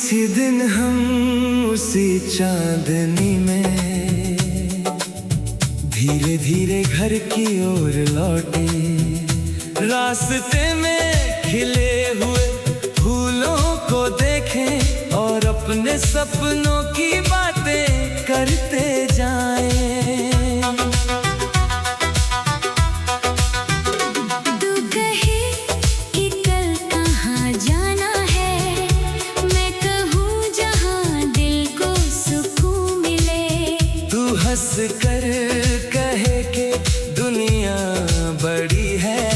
किसी दिन हम उसी चांदनी में धीरे धीरे घर की ओर लौटे। रास्ते में खिले हुए फूलों को देखें और अपने सपनों की बातें करते जाएं। हंस कर कहे कि दुनिया बड़ी है,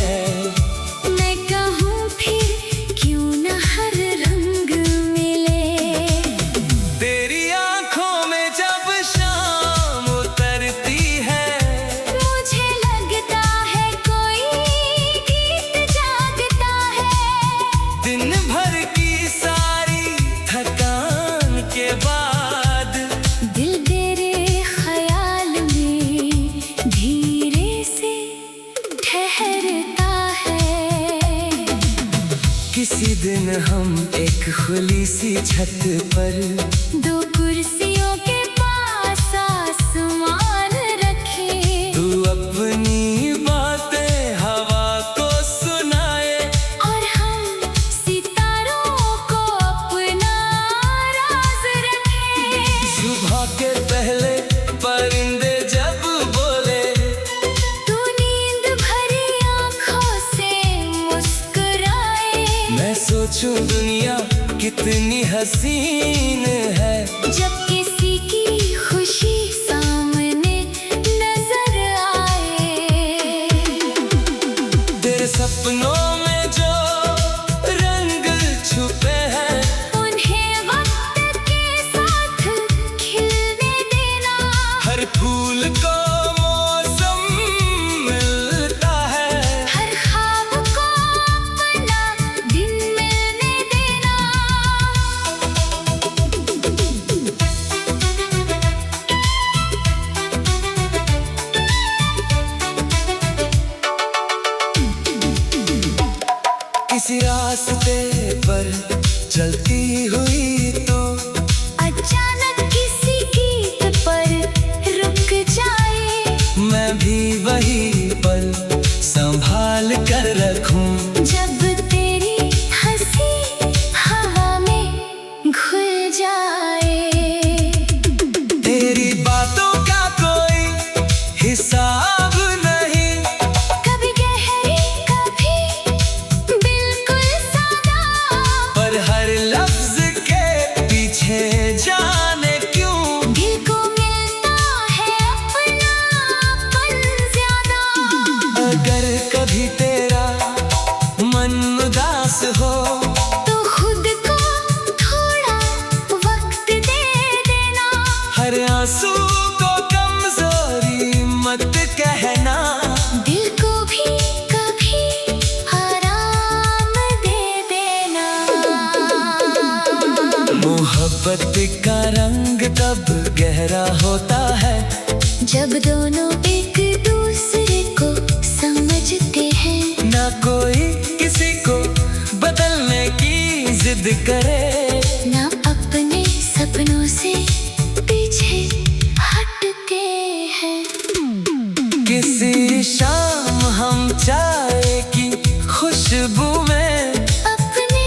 मैं कहूँ फिर क्यों न हर रंग मिले। तेरी आंखों में जब शाम उतरती है, मुझे लगता है कोई गीत जागता है। दिन भर की सारी थकान के बाद दिल किसी दिन हम एक खुली सी छत पर दो कुर्सियों के पास आसमान रखे। तू अपनी बातें हवा को सुनाए और हम सितारों को अपना राज रखे। सुबह के पहले परिंदे जब बोले, तू नींद भरी आंखों से मुस्कुराए। मैं सोचूं दुनिया कितनी हसीन है, जब किसी की खुशी सामने नजर आए। तेरे सपनों में जो रंग छुपे हैं, उन्हें वक्त के साथ खिलने देना। हर फूल को मौसम मिलता है, हर ख्वाब को अपना दिन मिलने देना। किसी रास्ते पर चलती हुई तो अचानक किसी गीत पर रुक जाए। मैं भी वही पल संभाल कर रखूं, जब तेरी हंसी हवा में घुल जाए। तेरी बातों का कोई हिसाब नहीं, कभी गहरी कभी बिल्कुल सादा। पर हर लफ्ज के पीछे जाने क्यों दिल को मिलता है अपनापन ज्यादा। अगर कभी तेरा मन उदास हो, तो खुद को थोड़ा वक्त दे देना। हर आंसू को कमजोरी मत कहना। दिल को भी कभी आराम दे देना। मोहब्बत का रंग तब गहरा होता है, जब दोनों एक दूसरे को समझते हैं। ना कोई किसी को बदलने की जिद करे, ना अपने सपनों से पीछे हटते हैं। किसी शाम हम चाय की खुशबू में अपने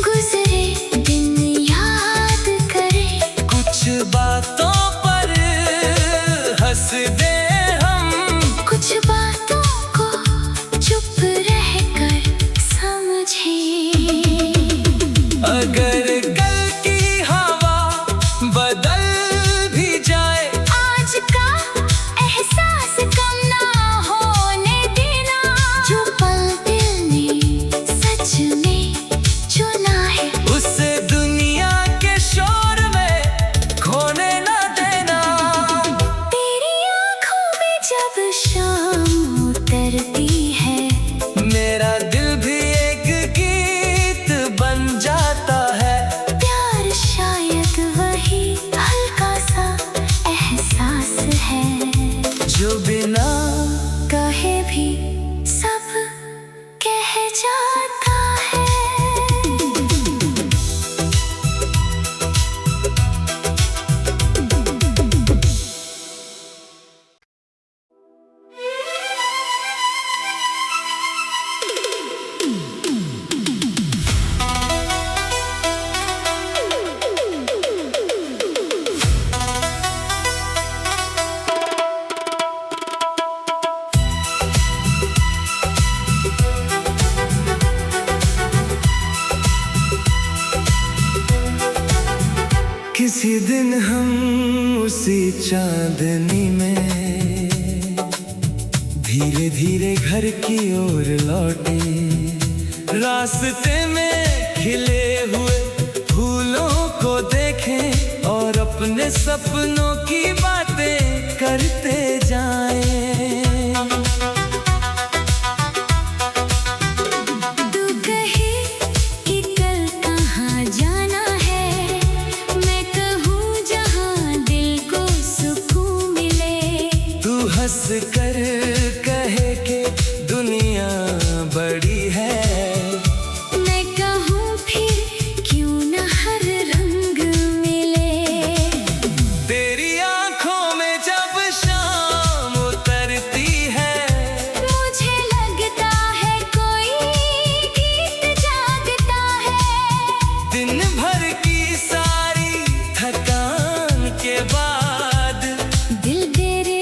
गुजरे दिन याद करें। कुछ बातों पर हंस दे हम, कुछ बातों को चुप रहकर समझें। अगर कल की हवा बदल भी जाए, आज का एहसास कम ना होने देना। जो पल दिल ने सच में चुना है, उसे दुनिया के शोर में खोने न देना। तेरी आंखों में जब शाम उतरती है, मेरा दिल भी एक गीत बन जाता है। प्यार शायद वही हल्का सा एहसास है, जो बिना कहे भी सब कह जाता है। चांदनी में धीरे धीरे घर की ओर लौटे। रास्ते में खिले हुए फूलों को देखें और अपने सपनों की बातें करते जाएं। हंस कर कहे कि दुनिया बड़ी है, मैं कहूँ फिर क्यों न हर रंग मिले। तेरी आंखों में जब शाम उतरती है, मुझे लगता है कोई गीत जागता है। दिन भर की सारी थकान के बाद दिल तेरे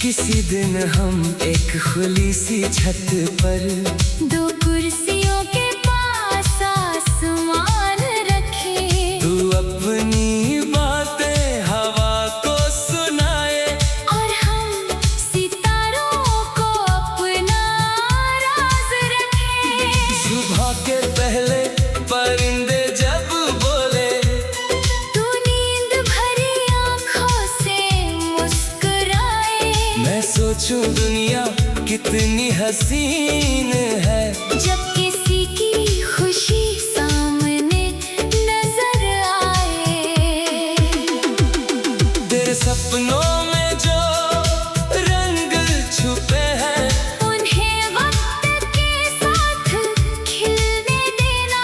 किसी दिन हम एक खुली सी छत पर दो कुर्सियों के पास आसमान रखे। तू अपनी बातें हवा को सुनाए और हम सितारों को अपना राज रखे। सुबह के पहले परिंदे जब बोले, तू नींद भरी आंखों से मुस्कुराए। मैं सोचूं दुनिया कितनी हसीन है, जब किसी की खुशी सामने नजर आए। तेरे सपनों में जो रंग छुपे हैं, उन्हें वक्त के साथ खिलने देना।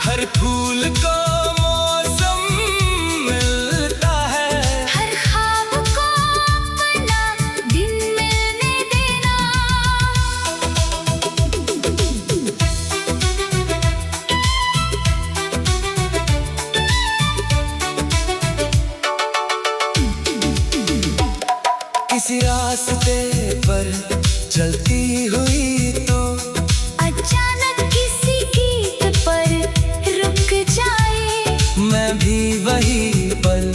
हर फूल को मौसम मिलता है, हर ख्वाब को अपना दिन मिलने देना। किसी रास्ते पर चलती हुई तो अचानक किसी गीत पर रुक जाए। मैं भी वही पल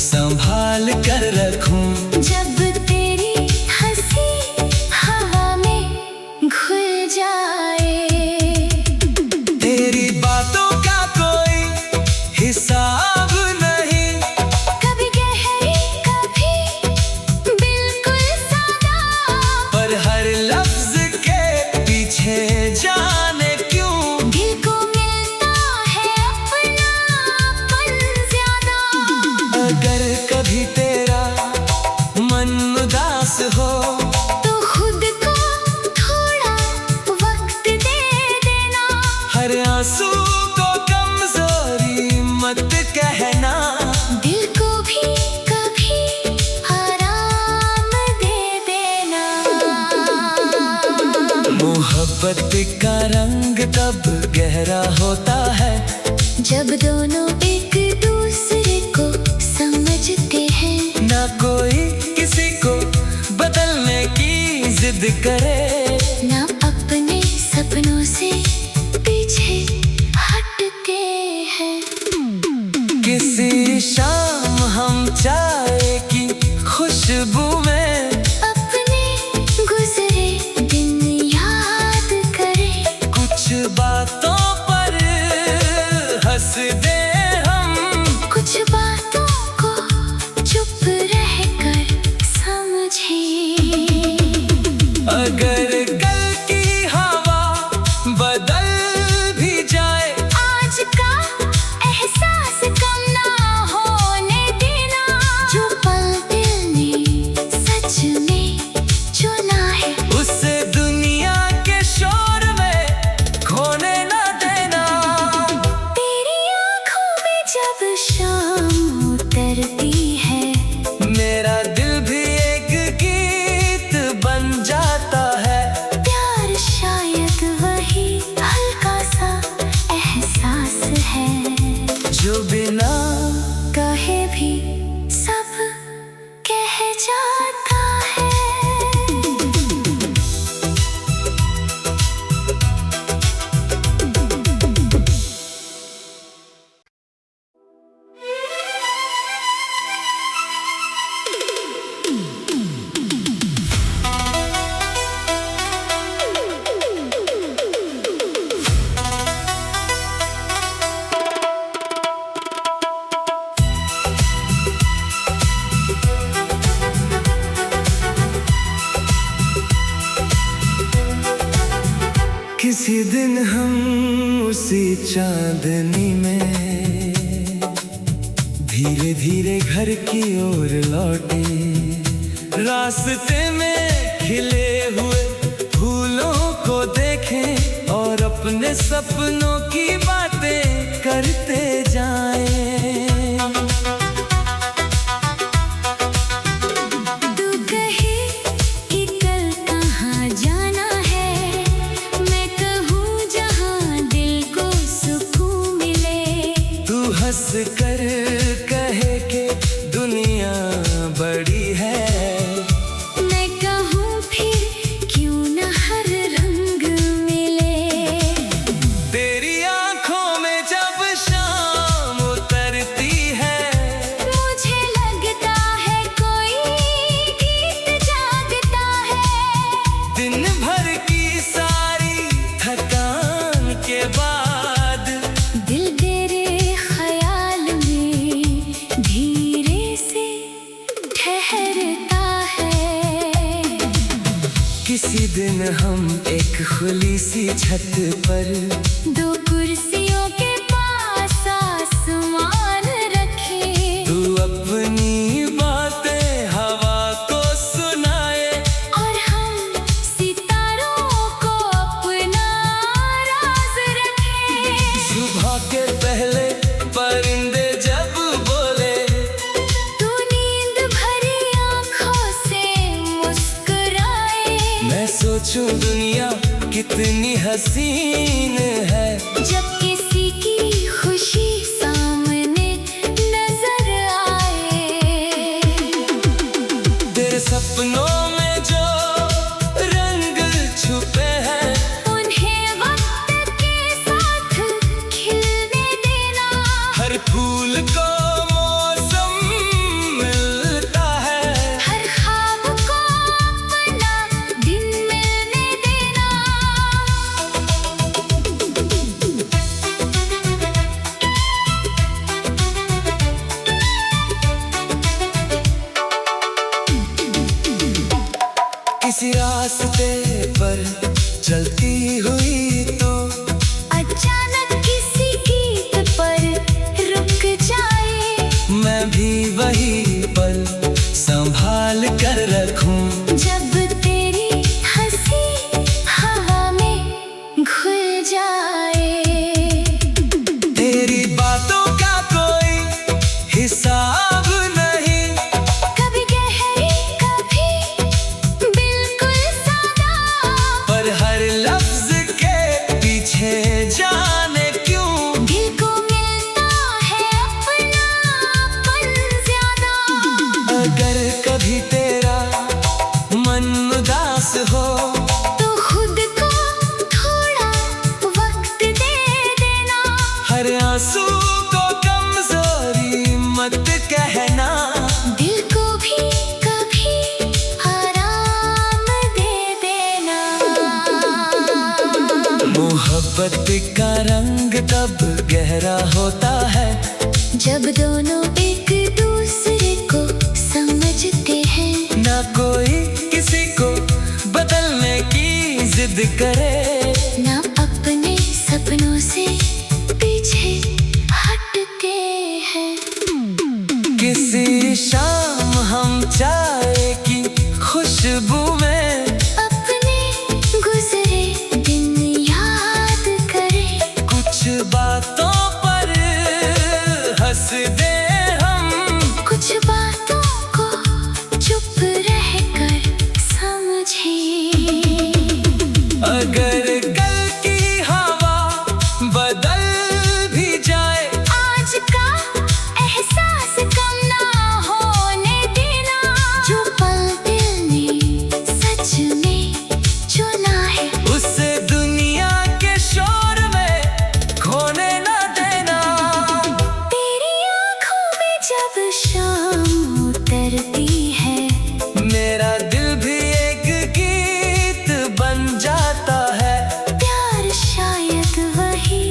संभाल कर रखूं। जब तेरी हंसी हवा में घुल जाए। तेरी बातों का कोई हिसाब नहीं, कभी गहरी कभी बिल्कुल सादा। पर हर लफ्ज के पीछे जाने क्यों दिल को मिलता है अपनापन ज्यादा। अगर कभी तेरा मन उदास हो, तो खुद को थोड़ा वक्त दे देना। हर आंसू को कमजोरी मत कहना। दिल को भी कभी आराम दे देना। मोहब्बत का रंग तब गहरा होता है, जब दोनों एक दूसरे को समझते हैं। ना कोई किसी को बदलने की जिद करे, ना अपने सपनों से पीछे हटते हैं। किसी शाम हम चाय की खुशबू में अपने गुजरे दिन याद करें। कुछ बातों पर हंस दे हम, कुछ बातों को चुप रहकर समझें। अगर सी चांदनी में धीरे धीरे घर की ओर लौटे। रास्ते में खिले हुए फूलों को देखें और अपने सपनों की बातें करते जाएं। हंस कर कहे के दुनिया बड़ी है, मैं कहूँ फिर क्यों न हर रंग मिले। तेरी आंखों में जब शाम उतरती है, मुझे लगता है कोई गीत जागता है। दिन भर की सारी थकान के बाद दिल किसी दिन हम एक खुली सी छत पर दो कुर्सियों के पास आसमान रखे। तू अपनी बातें हवा को सुनाए और हम सितारों को अपना राज रखे। सुबह के पहले परिंदे जब बोले, तू नींद भरी आंखों से मुस्कुराए। मैं सोचूं दुनिया कितनी हसीन है, जब किसी की खुशी सामने नजर आए। तेरे सपनों में जो रंग छुपे हैं, उन्हें वक्त के साथ खिलने देना। हर फूल को मौसम मिलता है, हर ख्वाब को अपना दिन मिलने देना। किसी रास्ते पर चलती हुई तो अचानक किसी गीत पर रुक जाए। मैं भी वही पल संभाल कर रखूं, जब तेरी हंसी हवा में घुल जाए। तेरी बातों का कोई हिसाब नहीं, कभी गहरी कभी बिल्कुल सादा। पर हर लफ्ज के पीछे जाने क्यों दिल को मिलता है अपनापन ज्यादा। अगर कभी तेरा मन उदास हो, तो खुद को थोड़ा वक्त दे देना। हर आंसू को कमजोरी मत कहना। दिल को भी कभी आराम दे देना। मोहब्बत का रंग तब गहरा होता है, जब दोनों एक दूसरे को समझते हैं। ना कोई किसी को बदलने की जिद करे, ना अपने सपनों से पीछे हटते हैं। किसी शाम हम चाय की खुशबू में अपने गुजरे दिन याद करें। कुछ बातों पर हंस दे हम, कुछ बातों को चुप रहकर समझें। अगर कल की हवा बदल भी जाए, आज का एहसास कम ना होने देना। जो पल दिल ने सच में चुना है, उसे दुनिया के शोर में खोने न देना। तेरी आंखों में जब शाम उतरती है, मेरा दिल भी एक गीत बन जाता है। प्यार शायद वही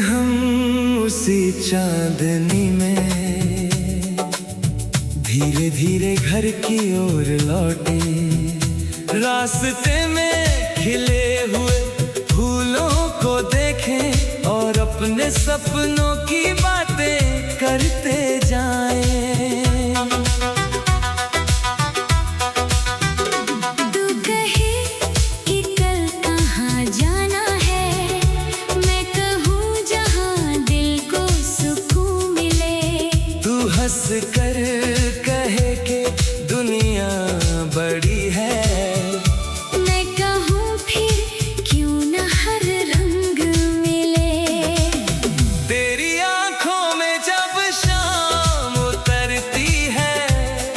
हम उसी चांदनी में धीरे धीरे घर की ओर लौटे। रास्ते में खिले हुए फूलों को देखें और अपने सपनों की बातें करते जाएं। हंस कर कहे कि दुनिया बड़ी है, मैं कहूँ फिर क्यों न हर रंग मिले। तेरी आंखों में जब शाम उतरती है,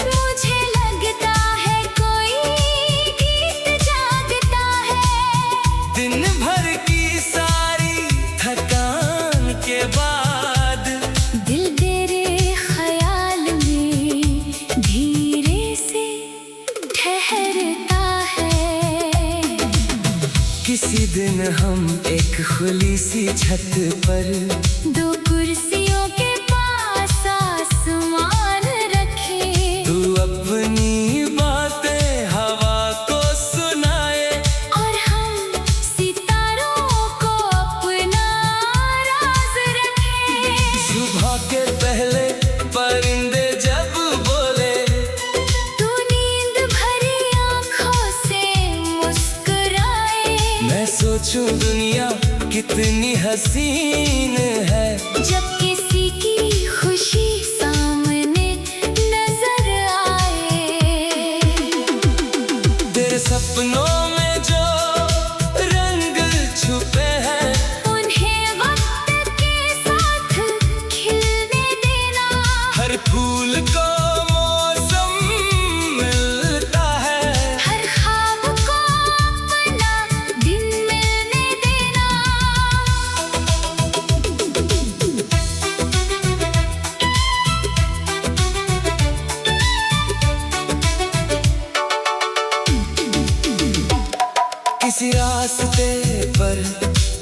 मुझे लगता है कोई गीत जागता है। दिन भर की सारी थकान के बाद दिल तेरे किसी दिन हम एक खुली सी छत पर दो कुर्सियों के पास आसमान रखे। तू अपनी बातें हवा को सुनाए और हम सितारों को अपना राज रखे। सुबह के पहले परिंदे जब बोले, तू नींद भरी आंखों से मुस्कुराए। मैं सोचूं दुनिया कितनी हसीन है, जब किसी की खुशी सामने नजर आए। तेरे सपनों में जो रंग छुपे हैं, उन्हें वक्त के साथ खिलने देना। हर फूल को मौसम मिलता है, हर ख्वाब को अपना दिन मिलने देना। किसी रास्ते पर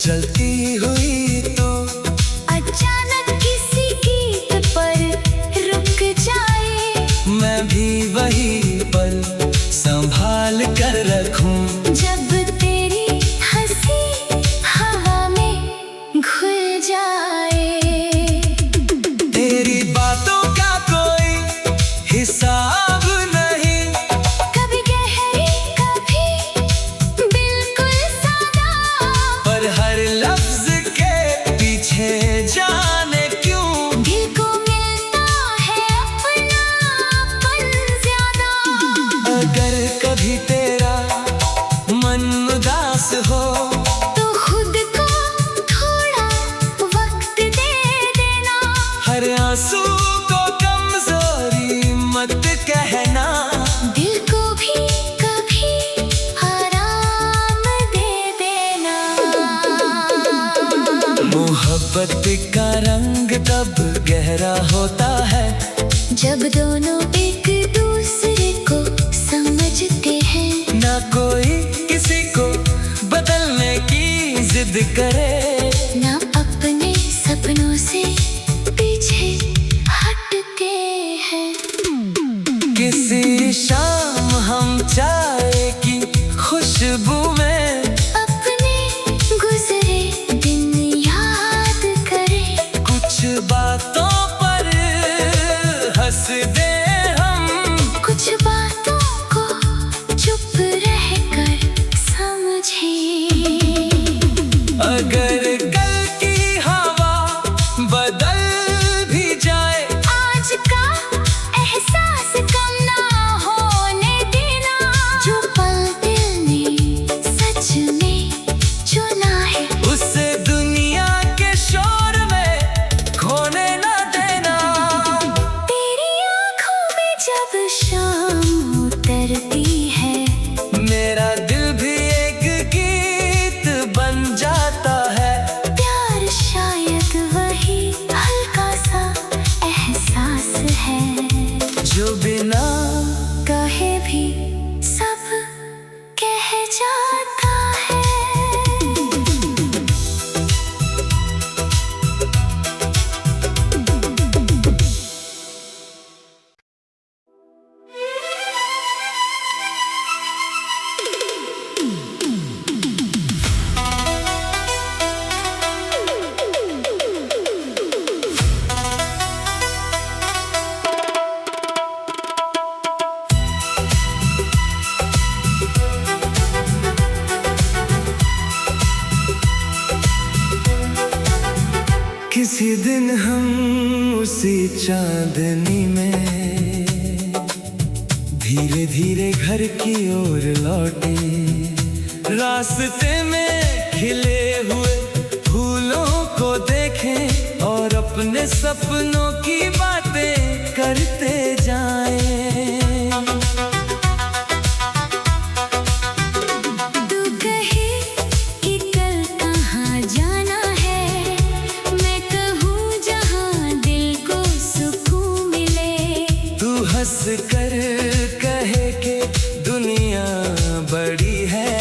चलती हुई तो अचानक किसी गीत पर रुक जाए। मैं भी वही पल संभाल कर रखूं। जब तेरी हंसी हवा में घुल जाए। तेरी बातों का कोई हिसाब नहीं, कभी गहरी कभी बिल्कुल सादा। पर हर लफ्ज के पीछे जाने क्यों दिल को मिलता है अपनापन ज्यादा। अगर कभी तेरा मन उदास हो, तो खुद को थोड़ा वक्त दे देना। हर आंसू को कमजोरी मत कहना। दिल को भी कभी आराम दे देना। मोहब्बत का रंग तब गहरा होता है, जब दोनों एक दूसरे को समझते हैं। ना कोई किसी को बदलने की जिद करे, ना अपने सपनों से पीछे हटते हैं। किसी शाम हम चाय की खुशबू में अपने गुजरे दिन याद करें। कुछ बातों पर हंस दे हम, कुछ बातों को चुप रहकर समझें। अगर किसी दिन हम उसी चांदनी में धीरे धीरे घर की ओर लौटे। रास्ते में खिले हुए फूलों को देखें और अपने सपनों की बातें करते जाएं। हंस कर कहे कि दुनिया बड़ी है,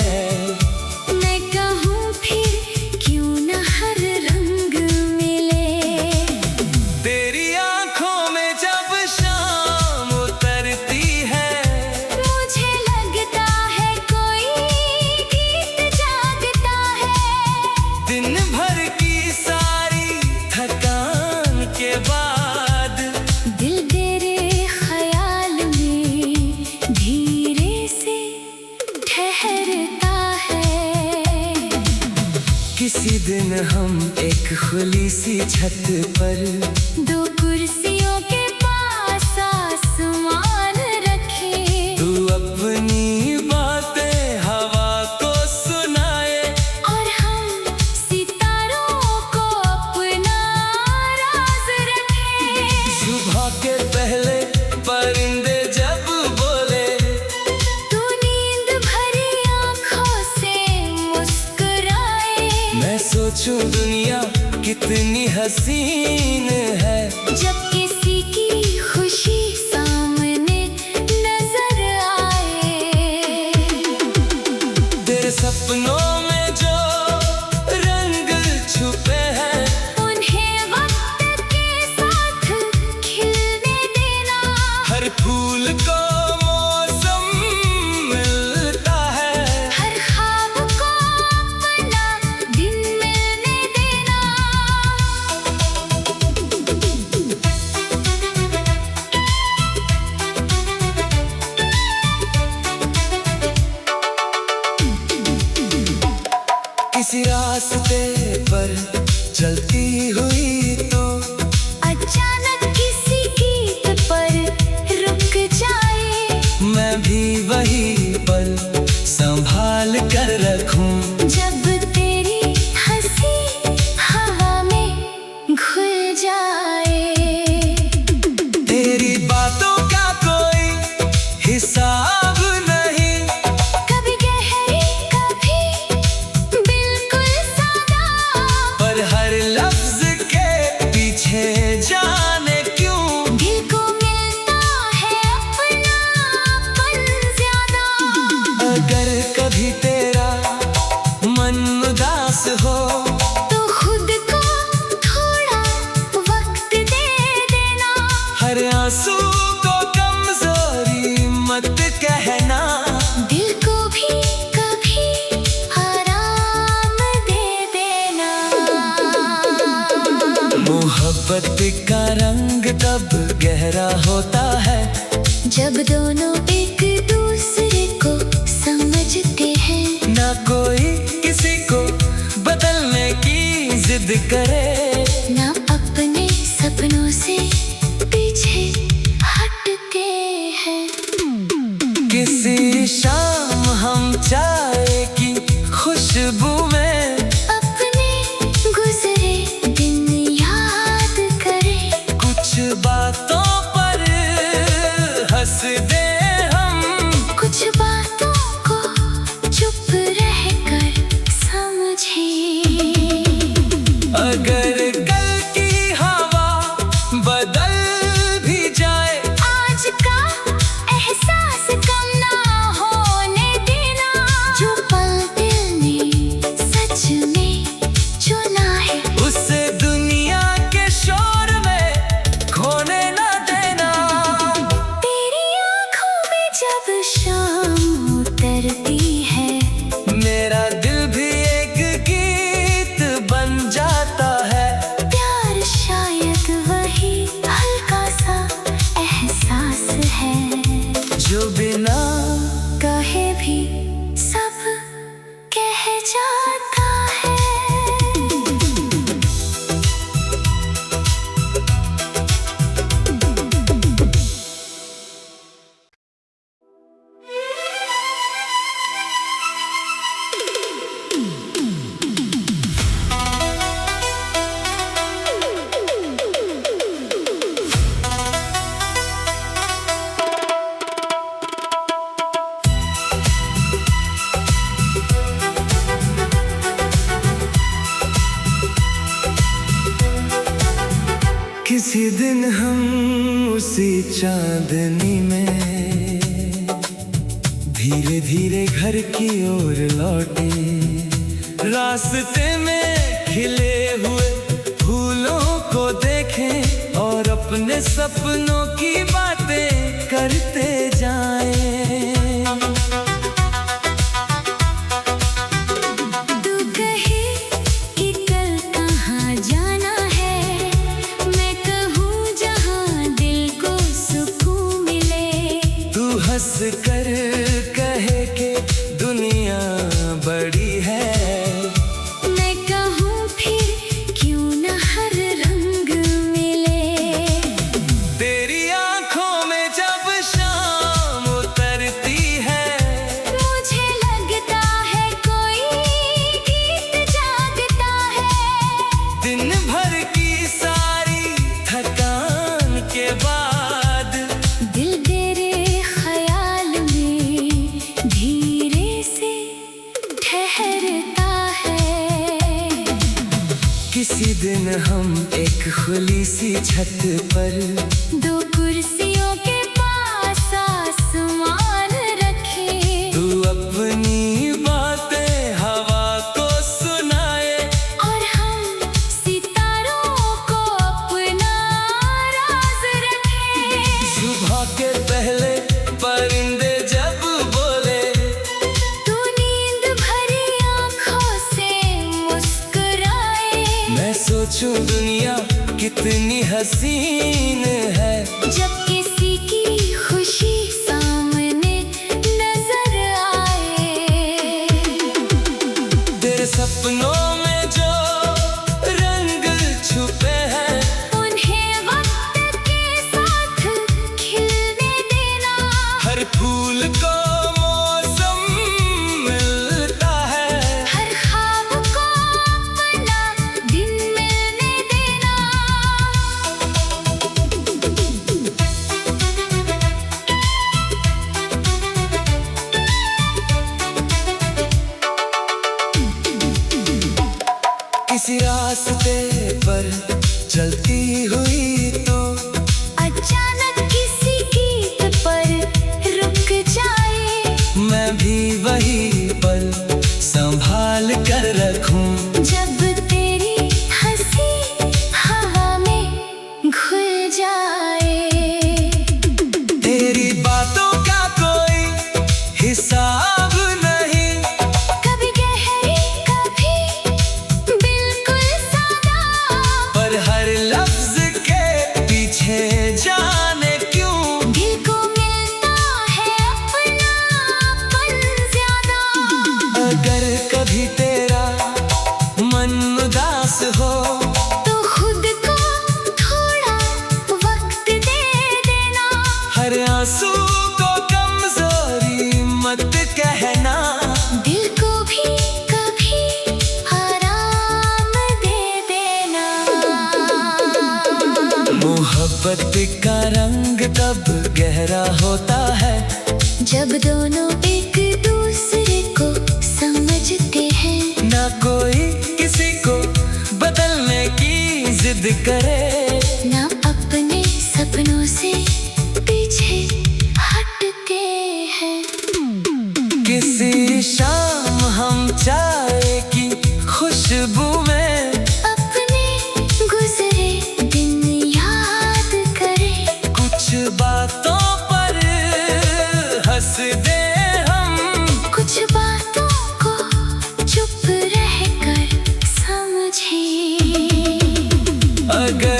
मैं कहूँ फिर क्यों न हर रंग मिले। तेरी आंखों में जब शाम उतरती है, मुझे लगता है कोई गीत जागता है। दिन भर की सारी थकान के बाद दिल किसी दिन हम एक खुली सी छत पर दो कुर्सियों के पास आसमान रखे। तू अपनी बातें हवा को सुनाए और हम सितारों को अपना राज रखे। सुबह के पहले परिंदे जब बोले, तू नींद भरी आंखों से मुस्कुराए। मैं सोचूं दुनिया कितनी हसीन है, जब किसी की खुशी सामने नजर आए। तेरे सपनों में जो रंग छुपे हैं, उन्हें वक्त के साथ खिलने देना। हर फूल को मौसम मिलता है, हर ख्वाब को अपना दिन मिलने देना। किसी रास्ते पर चलती हुई तो अचानक किसी गीत पर रुक जाए। मैं भी वही पल संभाल कर रखूं। जब तेरी हंसी हवा में घुल जाए। तेरी बातों का कोई हिसाब नहीं, कभी गहरी कभी बिल्कुल सादा। पर हर लफ्ज के पीछे जाने क्यों दिल को मिलता है अपनापन ज्यादा। अगर कभी तेरा मन उदास हो, तो खुद को थोड़ा वक्त दे देना। हर आंसू को कमजोरी मत कहना। दिल को भी कभी आराम दे देना। मोहब्बत का रंग तब गहरा होता है, जब दोनों एक दूसरे को समझते हैं। ना कोई किसी को बदलने की जिद करे, ना अपने सपनों से पीछे हटते हैं। किसी शाम हम चाय की खुशबू में अपने गुजरे दिन याद करें। कुछ बातों पर हंस दे हम, कुछ बातों को चुप रहकर समझें। अगर कल की हवा बदल किसी दिन हम उसी चांदनी में धीरे धीरे घर की ओर लौटे। रास्ते में खिले हुए फूलों को देखें और अपने सपनों की बातें करते जाएं। हंस कर कहे कि दुनिया बड़ी है, मैं कहूँ फिर क्यों न हर रंग मिले। तेरी आंखों में जब शाम उतरती है, मुझे लगता है कोई गीत जागता है। दिन भर की सारी थकान के बाद दिल तेरे किसी दिन हम एक खुली सी छत पर दो कुर्सियों के पास आसमान रखे। तू अपनी बातें हवा को सुनाए और हम सितारों को अपना राज रखे। सुबह के पहले परिंदे जब बोले, तू नींद भरी आंखों से मुस्कुराए। मैं सोचूं दुनिया कितनी हसीन है, जब किसी की खुशी सामने नजर आए। तेरे सपनों में जो रंग छुपे हैं, उन्हें वक्त के साथ खिलने देना। हर फूल को मौसम मिलता है, हर ख्वाब को अपना दिन मिलने देना। किसी रास्ते पर चलती हुई तो अचानक किसी गीत पर रुक जाए। मैं भी वही पल संभाल कर रखूं। जब तेरी हंसी हवा में घुल जाए। तेरी बातों का कोई हिसाब नहीं, कभी गहरी कभी बिल्कुल सादा। पर हर लफ्ज के पीछे जाने क्यों दिल को मिलता है अपनापन ज्यादा। अगर कभी तेरा मन उदास हो, तो खुद को थोड़ा वक्त दे देना। हर आंसू को कमजोरी मत कहना। दिल को भी कभी आराम दे देना। मोहब्बत का रंग तब गहरा होता है, जब दोनों एक दूसरे को समझते हैं। ना कोई किसी को बदलने की जिद करे, ना अपने सपनों से पीछे हटते हैं। किसी शाम हम चाय की खुशबू में अपने गुजरे दिन याद करें। कुछ बातों पर हंस दे हम, कुछ बातों को चुप रहकर समझें। अगर